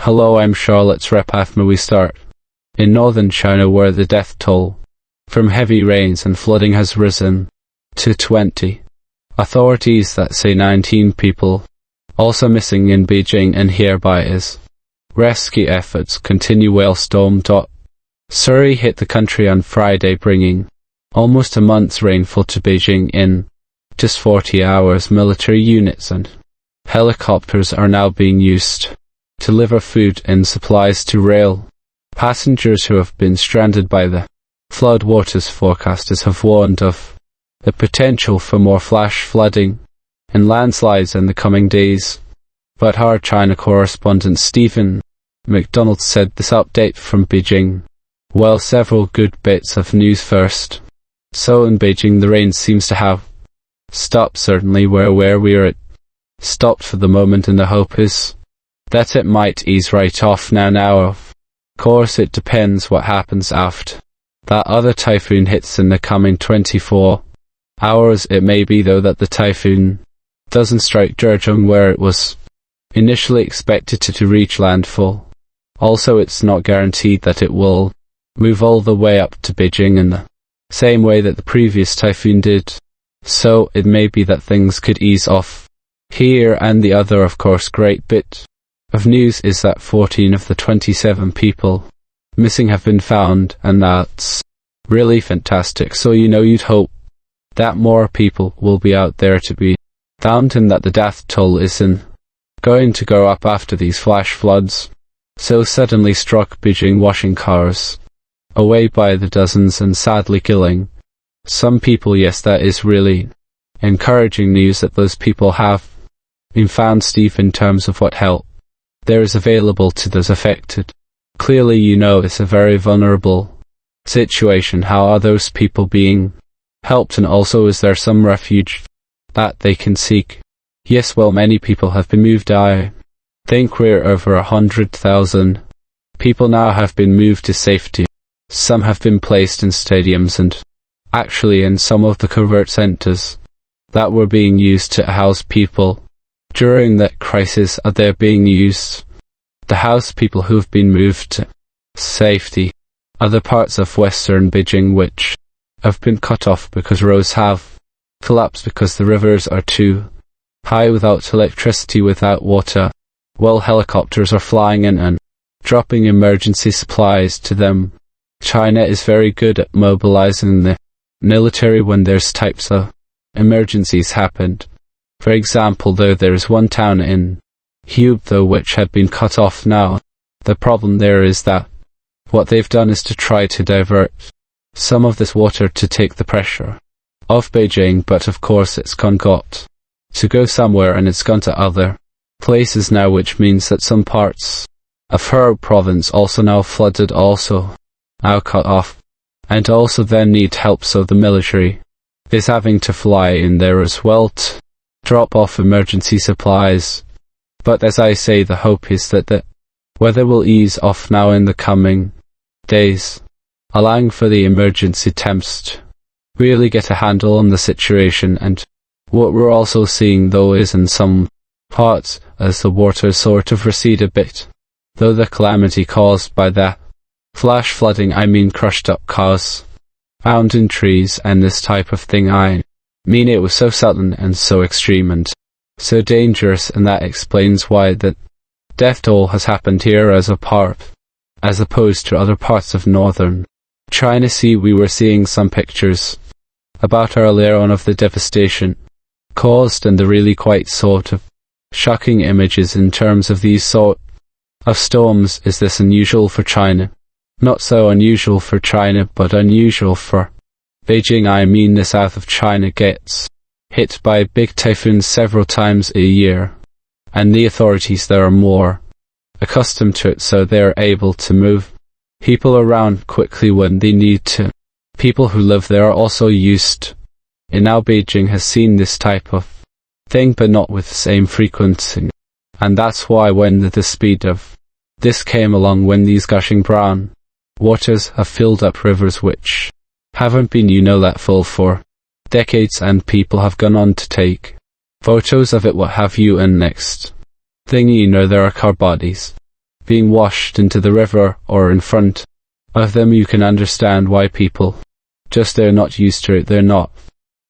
Hello, I'm Charlotte's rep. We start in northern China, where the death toll from heavy rains and flooding has risen to 20. Authorities that say 19 people also missing in Beijing, and hereby is rescue efforts continue while storm Doksuri hit the country on Friday, bringing almost a month's rainfall to Beijing in just 40 hours. Military units and helicopters are now being used to deliver food and supplies to rail passengers who have been stranded by the flood waters. Forecasters have warned of the potential for more flash flooding and landslides in the coming days. But our China correspondent Stephen McDonald said this update from Beijing. Well, several good bits of news first. So in Beijing, the rain seems to have stopped. Certainly where we are, it stopped for the moment, and the hope is that it might ease right off now. Of course, it depends what happens after that other typhoon hits in the coming 24 hours. It may be, though, that the typhoon doesn't strike Zhejiang, where it was initially expected to reach landfall. Also, it's not guaranteed that it will move all the way up to Beijing in the same way that the previous typhoon did. So it may be that things could ease off here. And the other, of course, great bit of news is that 14 of the 27 people missing have been found, and that's really fantastic. So you'd hope that more people will be out there to be found, and that the death toll isn't going to go up after these flash floods so suddenly struck Beijing, washing cars away by the dozens and sadly killing some people. Yes, that is really encouraging news that those people have been found. Steve, in terms of what help there is available to those affected, clearly it's a very vulnerable situation. How are those people being helped, and also is there some refuge that they can seek? Yes, well, many people have been moved. I think we're over 100,000 people now have been moved to safety. Some have been placed in stadiums and actually in some of the covert centers that were being used to house people during that crisis. They're being used to house people who've been moved to safety. Other parts of western Beijing which have been cut off because roads have collapsed because the rivers are too high, without electricity, without water. Well, helicopters are flying in and dropping emergency supplies to them. China is very good at mobilizing the military when there's types of emergencies happened. For example, though, there is one town in Hubei which had been cut off now. The problem there is that what they've done is to try to divert some of this water to take the pressure off Beijing, but of course it's got to go somewhere, and it's gone to other places now, which means that some parts of Hebei province also now flooded, also now cut off, and also then need help. So the military is having to fly in there as well to drop off emergency supplies. But as I say, the hope is that the weather will ease off now in the coming days, allowing for the emergency temps to really get a handle on the situation. And what we're also seeing, though, is in some parts, as the water sort of recede a bit, though the calamity caused by that flash flooding, crushed up cars found in trees and this type of thing, it was so sudden and so extreme and so dangerous, and that explains why the death toll has happened here as opposed to other parts of northern China. We were seeing some pictures about earlier on of the devastation caused, and the really quite sort of shocking images in terms of these sort of storms. Is this unusual for China? Not so unusual for China, but unusual for Beijing. The south of China gets hit by big typhoons several times a year, and the authorities there are more accustomed to it, so they're able to move people around quickly when they need to. People who live there are also used. And now Beijing has seen this type of thing, but not with the same frequency. And that's why when the speed of this came along, when these gushing brown waters have filled up rivers which haven't been that full for decades, and people have gone on to take photos of it, what have you, and next thing you know, there are car bodies being washed into the river or in front of them. You can understand why people they're not used to it, they're not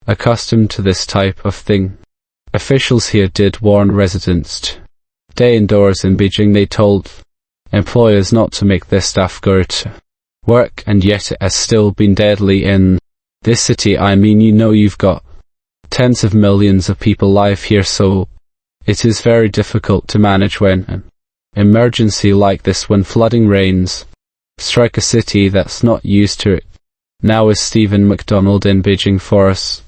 accustomed to this type of thing. Officials here did warn residents to stay indoors in Beijing. They told employers not to make their staff go to work, and yet it has still been deadly in this city. I mean, you've got tens of millions of people live here, so it is very difficult to manage when an emergency like this, when flooding rains strike a city that's not used to it. Now is Stephen McDonald in Beijing for us.